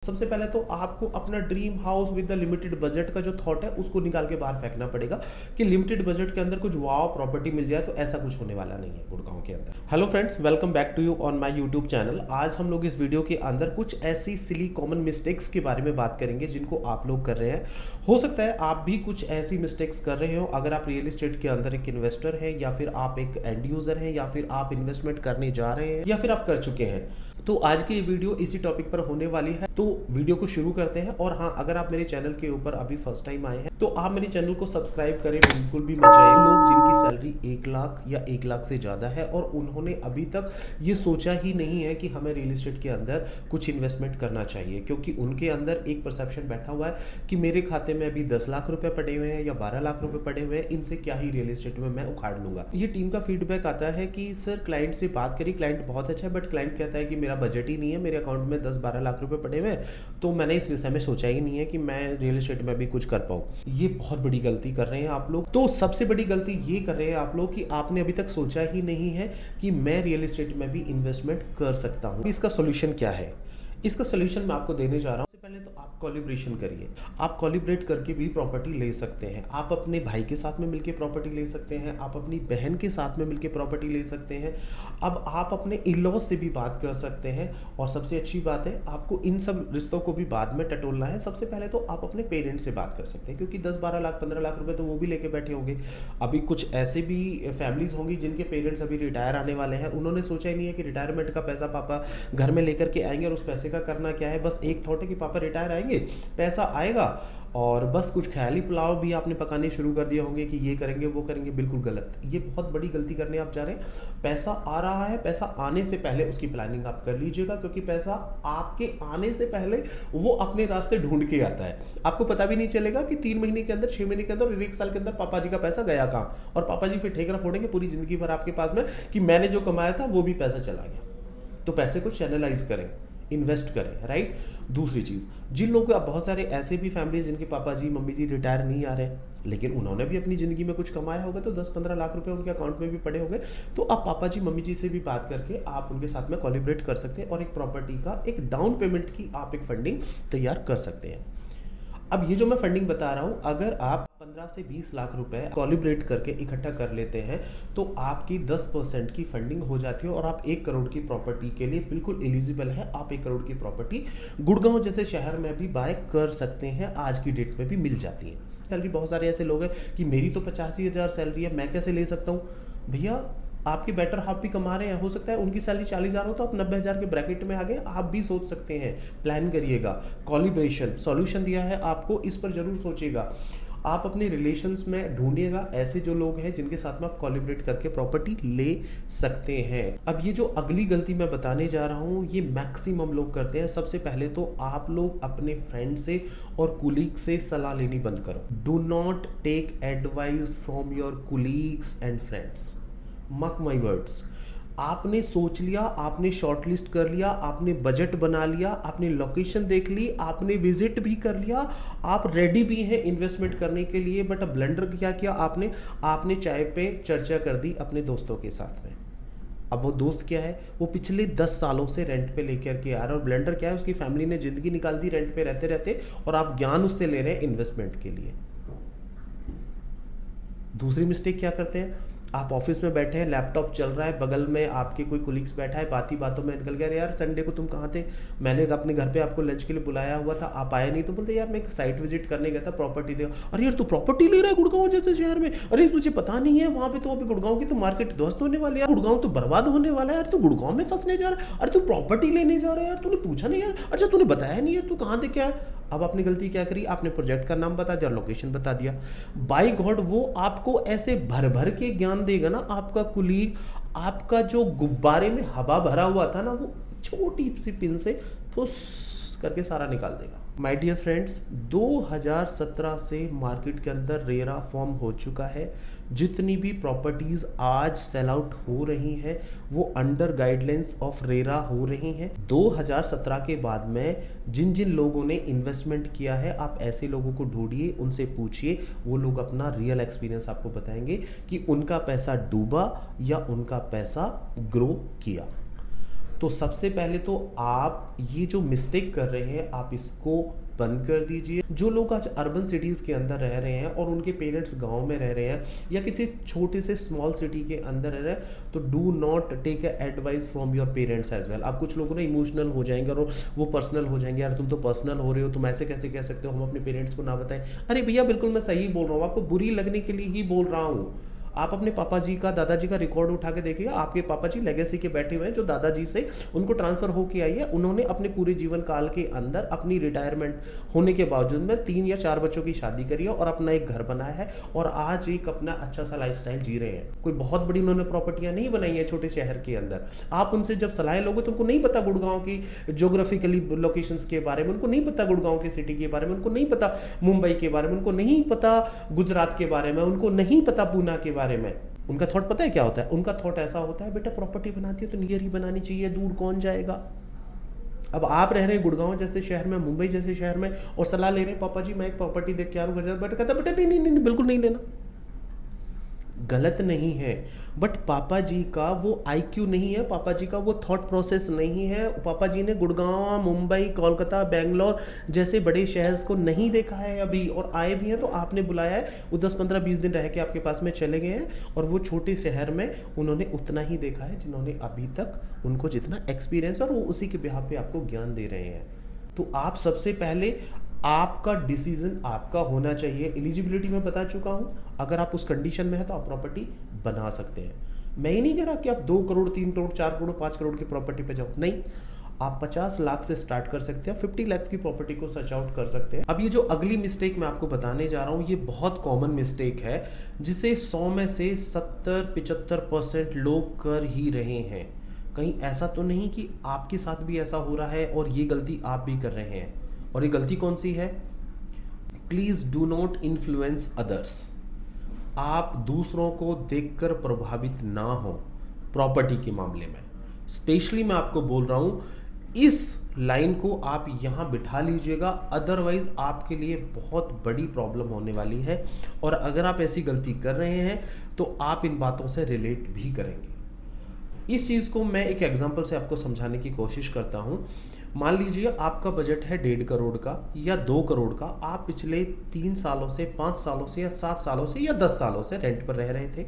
सबसे पहले तो आपको अपना dream house with the limited budget का जो थॉट है उसको निकाल के बाहर फेंकना पड़ेगा कि लिमिटेड बजट के अंदर कुछ वाव प्रॉपर्टी मिल जाए। तो ऐसा कुछ होने वाला नहीं है गुड़गांव के अंदर। Hello friends, welcome back to you on my YouTube channel. आज हम लोग इस वीडियो के अंदर कुछ ऐसी सिली कॉमन मिस्टेक्स के बारे में बात करेंगे जिनको आप लोग कर रहे हैं। हो सकता है आप भी कुछ ऐसी मिस्टेक्स कर रहे हो। अगर आप रियल एस्टेट के अंदर एक इन्वेस्टर हैं, या फिर आप एक एंड यूजर हैं, या फिर आप इन्वेस्टमेंट करने जा रहे हैं, या फिर आप कर चुके हैं, तो आज की ये वीडियो इसी टॉपिक पर होने वाली है। तो वीडियो को शुरू करते हैं। और हाँ, अगर आप मेरे चैनल के ऊपर अभी फर्स्ट टाइम आए हैं तो आप मेरे चैनल को सब्सक्राइब करें, बिल्कुल भी मत जाइए। लोग जिनकी सैलरी 1 लाख या 1 लाख से ज़्यादा है और उन्होंने अभी तक ये सोचा ही नहीं है कि हमें रियल एस्टेट के अंदर कुछ इन्वेस्टमेंट करना चाहिए, क्योंकि उनके अंदर एक परसेप्शन बैठा हुआ है कि मेरे खाते में अभी 10 लाख रुपए पड़े हुए हैं या 12 लाख रुपए पड़े हुए हैं, इनसे क्या ही रियल एस्टेट में मैं उखाड़ लूंगा। ये टीम का फीडबैक आता है कि सर क्लाइंट से बात करी, क्लाइंट बहुत अच्छा है, बट क्लाइंट कहता है कि मेरा बजट ही नहीं है, मेरे अकाउंट में 10-12 लाख रुपए पड़े हुए हैं, तो मैंने इस विषय में सोचा ही नहीं है कि मैं रियल एस्टेट में भी कुछ कर पाऊँ। ये बहुत बड़ी गलती कर रहे हैं आप लोग। तो सबसे बड़ी गलती ये कर रहे हैं आप लोग कि आपने अभी तक सोचा ही नहीं है कि मैं रियल एस्टेट में भी इन्वेस्टमेंट कर सकता हूँ। इसका सोल्यूशन क्या है? इसका सोल्यूशन मैं आपको देने जा रहा हूँ। पहले तो आप कोलिब्रेशन करिए। आप कोलिब्रेट करके भी प्रॉपर्टी ले सकते हैं। आप अपने भाई के साथ में मिलके प्रॉपर्टी ले सकते हैं, आप अपनी बहन के साथ में मिलके प्रॉपर्टी ले सकते हैं। अब आप अपने इन-लॉज से भी बात कर सकते हैं। और सबसे अच्छी बात है, आपको इन सब रिश्तों को भी बाद में टटोलना है। सबसे पहले तो आप अपने पेरेंट्स से बात कर सकते हैं, क्योंकि 10-12 लाख 15 लाख रुपए तो वो भी लेके बैठे होंगे। अभी कुछ ऐसे भी फैमिलीज होंगी जिनके पेरेंट्स अभी रिटायर आने वाले हैं। उन्होंने सोचा ही नहीं है कि रिटायरमेंट का पैसा पापा घर में लेकर के आएंगे और उस पैसे का करना क्या है। बस एक थॉट है कि पापा रिटायर आएंगे, पैसा आएगा और बस कुछ ख्याली पुलाव भी आपने पकाने शुरू कर दिए होंगे कि ये करेंगे वो करेंगे। बिल्कुल गलत। ये बहुत बड़ी गलती करने आप जा रहे हैं। पैसा आ रहा है, पैसा आने से पहले उसकी प्लानिंग आप कर लीजिएगा, क्योंकि पैसा आपके आने से पहले वो अपने रास्ते ढूंढ के आता है। आपको पता भी नहीं चलेगा कि 3 महीने के अंदर, 6 महीने के अंदर और 1 साल के अंदर पापा जी का पैसा गया कहाँ। और पापा जी फिर ठेकरा फोड़ेंगे पूरी जिंदगी भर आपके पास में कि मैंने जो कमाया था वो भी पैसा चला गया। तो पैसे को चैनलाइज करें, इन्वेस्ट करें, राइट। दूसरी चीज़, जिन लोगों के बहुत सारे ऐसे भी फैमिली जिनके पापा जी मम्मी जी रिटायर नहीं आ रहे, लेकिन उन्होंने भी अपनी ज़िंदगी में कुछ कमाया होगा, तो 10-15 लाख रुपए उनके अकाउंट में भी पड़े होंगे। तो आप पापा जी मम्मी जी से भी बात करके आप उनके साथ में कोलिब्रेट कर सकते हैं और एक प्रॉपर्टी का एक डाउन पेमेंट की आप एक फंडिंग तैयार कर सकते हैं। अब ये जो मैं फंडिंग बता रहा हूँ, अगर आप 15 से 20 लाख रुपए कोलिब्रेट करके इकट्ठा कर लेते हैं तो आपकी 10% की फंडिंग हो जाती है और आप 1 करोड़ की प्रॉपर्टी के लिए बिल्कुल एलिजिबल है। आप 1 करोड़ की प्रॉपर्टी गुड़गांव जैसे शहर में भी बाय कर सकते हैं। आज की डेट में भी मिल जाती है। सैलरी बहुत सारे ऐसे लोग हैं कि मेरी तो 85,000 सैलरी है, मैं कैसे ले सकता हूँ। भैया, आपके बेटर हाफ भी कमा रहे हैं, हो सकता है उनकी सैलरी 40,000 हो तो आप 90,000 के ब्रैकेट में आ गए। आप भी सोच सकते हैं, प्लान करिएगा। कोलिब्रेशन सॉल्यूशन दिया है आपको, इस पर जरूर सोचिएगा। आप अपने रिलेशंस में ढूंढिएगा ऐसे जो लोग हैं जिनके साथ में आप कोलिब्रेट करके प्रॉपर्टी ले सकते हैं। अब ये जो अगली गलती मैं बताने जा रहा हूँ, ये मैक्सिमम लोग करते हैं। सबसे पहले तो आप लोग अपने फ्रेंड से और कुलीग से सलाह लेनी बंद करो। Do not take advice from your colleagues and friends. Mark my words. आपने सोच लिया, आपने शॉर्टलिस्ट कर लिया, आपने बजट बना लिया, आपने लोकेशन देख ली, आपने विजिट भी कर लिया, आप रेडी भी हैं इन्वेस्टमेंट करने के लिए, बट ब्लंडर क्या किया आपने चाय पे चर्चा कर दी अपने दोस्तों के साथ में। अब वो दोस्त क्या है, वो पिछले 10 सालों से रेंट पे लेकर के आ रहा है। और ब्लंडर क्या है, उसकी फैमिली ने जिंदगी निकाल दी रेंट पे रहते रहते, और आप ज्ञान उससे ले रहे हैं इन्वेस्टमेंट के लिए। दूसरी मिस्टेक क्या करते हैं, आप ऑफिस में बैठे हैं, लैपटॉप चल रहा है, बगल में आपके कोई कोलिग्स बैठा है, बात ही बातों में निकल गया, यार संडे को तुम कहाँ थे, मैंने अपने घर पे आपको लंच के लिए बुलाया हुआ था, आप आए नहीं। तो बोलते यार मैं एक साइट विजिट करने गया था, प्रॉपर्टी देखा। अरे यार तू प्रॉपर्टी ले रहा है गुड़गांव जैसे शहर में, अरे तुझे पता नहीं है वहाँ पे तो अभी गुड़गांव की तो मार्केट ध्वस्त होने वाली है, गुड़गांव तो बर्बाद होने वाला है यार, तू गुड़गांव में फंसने जा रहा है, अरे तू प्रॉपर्टी लेने जा रहा है यार, तूने पूछा नहीं यार, अच्छा तूने बताया नहीं यार, तू कहाँ देख क्या। अब आपने गलती क्या करी, आपने प्रोजेक्ट का नाम बता दिया, लोकेशन बता दिया। बाय गॉड, वो आपको ऐसे भर भर के ज्ञान देगा ना आपका कुलीग, आपका जो गुब्बारे में हवा भरा हुआ था ना, वो छोटी सी पिन से फुस करके सारा निकाल देगा। माय डियर फ्रेंड्स, 2017 से मार्केट के अंदर रेरा फॉर्म हो चुका है। जितनी भी प्रॉपर्टीज आज सेल आउट हो रही हैं वो अंडर गाइडलाइंस ऑफ रेरा हो रही हैं। 2017 के बाद में जिन जिन लोगों ने इन्वेस्टमेंट किया है, आप ऐसे लोगों को ढूंढिए, उनसे पूछिए, वो लोग अपना रियल एक्सपीरियंस आपको बताएंगे कि उनका पैसा डूबा या उनका पैसा ग्रो किया। तो सबसे पहले तो आप ये जो मिस्टेक कर रहे हैं आप इसको बंद कर दीजिए। जो लोग आज अर्बन सिटीज़ के अंदर रह रहे हैं और उनके पेरेंट्स गांव में रह रहे हैं या किसी छोटे से स्मॉल सिटी के अंदर रह रहे हैं, तो do not take advice from your parents as well. आप कुछ लोगों ने इमोशनल हो जाएंगे और वो पर्सनल हो जाएंगे, यार तुम तो पर्सनल हो रहे हो, तुम ऐसे कैसे कह सकते हो, हम अपने पेरेंट्स को ना बताएं। अरे भैया बिल्कुल मैं सही बोल रहा हूँ, आपको बुरी लगने के लिए ही बोल रहा हूँ। आप अपने पापा जी का, दादाजी का रिकॉर्ड उठा के देखिए, आपके पापा जी लेगेसी के बैठे हुए हैं जो दादाजी से उनको ट्रांसफर होके आई है। उन्होंने अपने पूरे जीवन काल के अंदर अपनी रिटायरमेंट होने के बावजूद में 3 या 4 बच्चों की शादी करी है और अपना एक घर बनाया है और आज एक अपना अच्छा सा लाइफस्टाइल जी रहे हैं। कोई बहुत बड़ी उन्होंने प्रॉपर्टियां नहीं बनाई है छोटे शहर के अंदर। आप उनसे जब सलाह लोगे तो उनको नहीं पता गुड़गांव की ज्योग्राफिकली लोकेशंस के बारे में, उनको नहीं पता गुड़गांव की सिटी के बारे में, उनको नहीं पता मुंबई के बारे में, उनको नहीं पता गुजरात के बारे में, उनको नहीं पता पूना के बारे में। उनका थॉट पता है क्या होता है? उनका थॉट ऐसा होता है, बेटा प्रॉपर्टी बनाती है तो नियर ही बनानी चाहिए, दूर कौन जाएगा। अब आप रह रहे हैं गुड़गांव जैसे शहर में, मुंबई जैसे शहर में, और सलाह ले रहे हैं पापा जी मैं एक प्रॉपर्टी देख के आ रहा हूं, बट कहता बेटा नहीं बिल्कुल नहीं लेना। गलत नहीं है, बट पापा जी का वो आईक्यू नहीं है, पापा जी का वो थॉट प्रोसेस नहीं है। पापा जी ने गुड़गांव, मुंबई, कोलकाता, बेंगलोर जैसे बड़े शहर को नहीं देखा है अभी, और आए भी हैं तो आपने बुलाया है, वो 10, 15, 20 दिन रह के आपके पास में चले गए हैं, और वो छोटे शहर में उन्होंने उतना ही देखा है जिन्होंने अभी तक उनको जितना एक्सपीरियंस, और वो उसी के बिहाफ पे आपको ज्ञान दे रहे हैं। तो आप सबसे पहले आपका डिसीजन आपका होना चाहिए। एलिजिबिलिटी मैं बता चुका हूं, अगर आप उस कंडीशन में है तो आप प्रॉपर्टी बना सकते हैं। मैं ही नहीं कह रहा कि आप 2 करोड़, 3 करोड़, 4 करोड़, 5 करोड़ की प्रॉपर्टी पे जाओ, नहीं, आप 50 लाख से स्टार्ट कर सकते हैं, 50 लाख की प्रॉपर्टी को सर्च आउट कर सकते हैं। अब ये जो अगली मिस्टेक मैं आपको बताने जा रहा हूं, ये बहुत कॉमन मिस्टेक है जिसे 100 में से 70-75% लोग कर ही रहे हैं। कहीं ऐसा तो नहीं कि आपके साथ भी ऐसा हो रहा है और ये गलती आप भी कर रहे हैं? और ये गलती कौन सी है? Please do not influence others. आप दूसरों को देखकर प्रभावित ना हो प्रॉपर्टी के मामले में। स्पेशली मैं आपको बोल रहा हूं, इस लाइन को आप यहां बिठा लीजिएगा, अदरवाइज आपके लिए बहुत बड़ी प्रॉब्लम होने वाली है। और अगर आप ऐसी गलती कर रहे हैं तो आप इन बातों से रिलेट भी करेंगे। इस चीज को मैं एक एग्जांपल से आपको समझाने की कोशिश करता हूं। मान लीजिए आपका बजट है 1.5 करोड़ का या 2 करोड़ का। आप पिछले 3 सालों से, 5 सालों से या 7 सालों से या 10 सालों से रेंट पर रह रहे थे।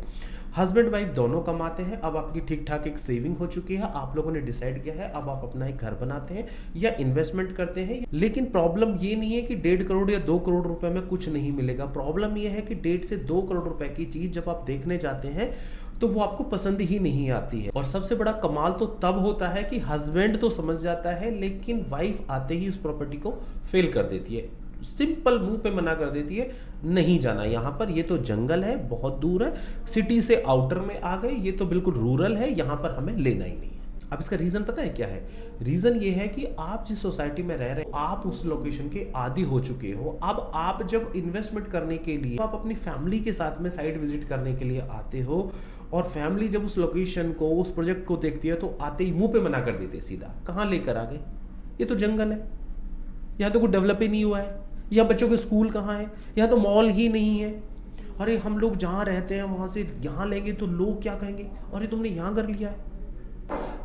हस्बैंड वाइफ दोनों कमाते हैं। अब आपकी ठीक ठाक एक सेविंग हो चुकी है, आप लोगों ने डिसाइड किया है अब आप अपना एक घर बनाते हैं या इन्वेस्टमेंट करते हैं। लेकिन प्रॉब्लम ये नहीं है कि 1.5 करोड़ या 2 करोड़ रुपए में कुछ नहीं मिलेगा। प्रॉब्लम ये है कि 1.5 से 2 करोड़ रुपए की चीज जब आप देखने जाते हैं तो वो आपको पसंद ही नहीं आती है। और सबसे बड़ा कमाल तो तब होता है कि हस्बैंड तो समझ जाता है लेकिन वाइफ आते ही उस प्रॉपर्टी को फेल कर देती है, सिंपल मुंह पे मना कर देती है, नहीं जाना यहाँ पर, ये तो जंगल है, बहुत दूर है, सिटी से आउटर में आ गए, ये तो बिल्कुल रूरल है, यहाँ पर हमें लेना ही नहीं है। अब इसका रीजन पता है क्या है? रीजन ये है कि आप जिस सोसाइटी में रह रहे हैं आप उस लोकेशन के आदी हो चुके हो। अब आप जब इन्वेस्टमेंट करने के लिए आप अपनी फैमिली के साथ में साइट विजिट करने के लिए आते हो, और फैमिली जब उस लोकेशन को, उस प्रोजेक्ट को देखती है तो आते ही मुंह पे मना कर देते सीधा, कहाँ लेकर आ गए, ये तो जंगल है, यहाँ तो कोई डेवलप ही नहीं हुआ है, यहाँ बच्चों के स्कूल कहाँ है, यहाँ तो मॉल ही नहीं है, अरे हम लोग जहाँ रहते हैं वहाँ से यहाँ लेंगे तो लोग क्या कहेंगे, अरे तुमने यहाँ कर लिया है।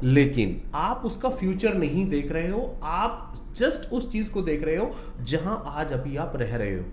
लेकिन आप उसका फ्यूचर नहीं देख रहे हो, आप जस्ट उस चीज को देख रहे हो जहां आज अभी आप रह रहे हो।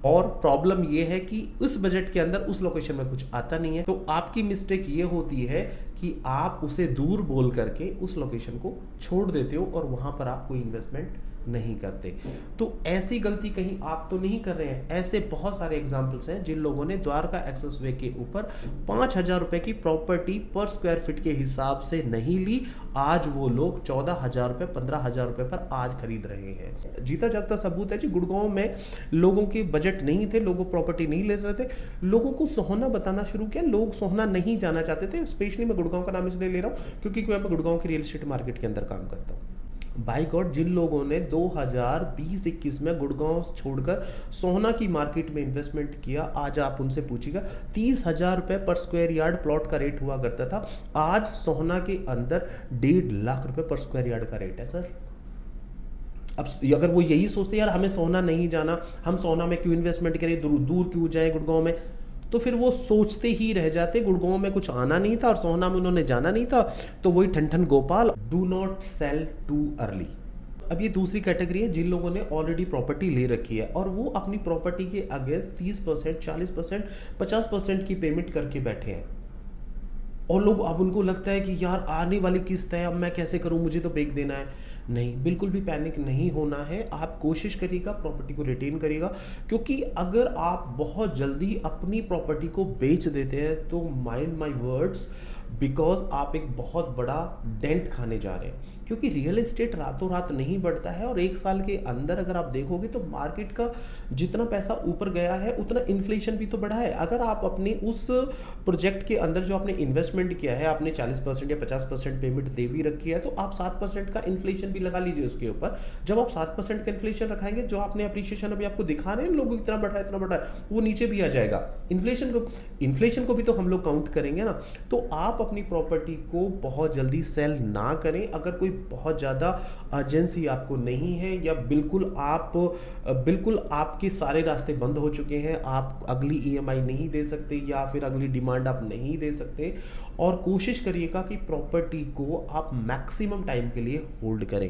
और प्रॉब्लम यह है कि उस बजट के अंदर उस लोकेशन में कुछ आता नहीं है, तो आपकी मिस्टेक ये होती है कि आप उसे दूर बोल करके उस लोकेशन को छोड़ देते हो और वहां पर आप कोई इन्वेस्टमेंट नहीं करते। तो ऐसी गलती कहीं आप तो नहीं कर रहे हैं। ऐसे बहुत सारे एग्जाम्पल्स हैं जिन लोगों ने द्वारका एक्सप्रेसवे के ऊपर 5,000 रुपए की प्रॉपर्टी पर स्क्वायर फीट के हिसाब से नहीं ली, आज वो लोग 14,000 रुपए, 15,000 रुपए पर आज खरीद रहे हैं। जीता जागता सबूत है जी, गुड़गांव में लोगों के बजट नहीं थे, लोगों प्रॉपर्टी नहीं ले रहे थे, लोगों को सोहना बताना शुरू किया, लोग सोहना नहीं जाना चाहते थे। स्पेशली मैं गुड़गांव का नाम इसलिए ले रहा हूँ क्योंकि मैं गुड़गांव की रियल एस्टेट मार्केट के अंदर काम करता हूँ। बाय गॉड, जिन लोगों ने 2020-21 में गुड़गांव छोड़कर सोहना की मार्केट में इन्वेस्टमेंट किया, आज आप उनसे पूछिएगा 30,000 रुपए पर स्क्वायर यार्ड प्लॉट का रेट हुआ करता था, आज सोहना के अंदर 1.5 लाख रुपए पर स्क्वायर यार्ड का रेट है सर। अब अगर वो यही सोचते यार हमें सोहना नहीं जाना, हम सोहना में क्यों इन्वेस्टमेंट करें, दूर क्यों जाए गुड़गांव में, तो फिर वो सोचते ही रह जाते, गुड़गांव में कुछ आना नहीं था और सोहना में उन्होंने जाना नहीं था, तो वही ठन ठन Gopal, do not sell too early. अब ये दूसरी कैटेगरी है जिन लोगों ने ऑलरेडी प्रॉपर्टी ले रखी है और वो अपनी प्रॉपर्टी के अगेंस्ट 30%, 40%, 50% की पेमेंट करके बैठे हैं, और लोग अब उनको लगता है कि यार आने वाली किस्त है, अब मैं कैसे करूं, मुझे तो बेच देना है। नहीं, बिल्कुल भी पैनिक नहीं होना है। आप कोशिश करिएगा प्रॉपर्टी को रिटेन करिएगा, क्योंकि अगर आप बहुत जल्दी अपनी प्रॉपर्टी को बेच देते हैं तो माइंड माय वर्ड्स, बिकॉज आप एक बहुत बड़ा डेंट खाने जा रहे हैं। क्योंकि रियल एस्टेट रातों रात नहीं बढ़ता है, और एक साल के अंदर अगर आप देखोगे तो मार्केट का जितना पैसा ऊपर गया है उतना इन्फ्लेशन भी तो बढ़ा है। अगर आप अपने उस प्रोजेक्ट के अंदर जो आपने इन्वेस्टमेंट किया है, आपने 40% या 50% पेमेंट दे भी रखी है, तो आप 7% का इन्फ्लेशन भी लगा लीजिए उसके ऊपर। जब आप 7% का इन्फ्लेशन रखाएंगे, जो आपने अप्रिशिएशन अभी आपको दिखा रहे हैं लोग इतना बढ़ रहा है, इतना बढ़ रहा है, वो नीचे भी आ जाएगा। इन्फ्लेशन को भी तो हम लोग काउंट करेंगे ना। तो आप अपनी प्रॉपर्टी को बहुत जल्दी सेल ना करें। अगर कोई बहुत ज़्यादा अर्जेंसी आपको नहीं है, या बिल्कुल आपके सारे रास्ते बंद हो चुके हैं, आप अगली ईएमआई नहीं दे सकते या फिर अगली डिमांड आप नहीं दे सकते, और कोशिश करिएगा कि प्रॉपर्टी को आप मैक्सिमम टाइम के लिए होल्ड करें।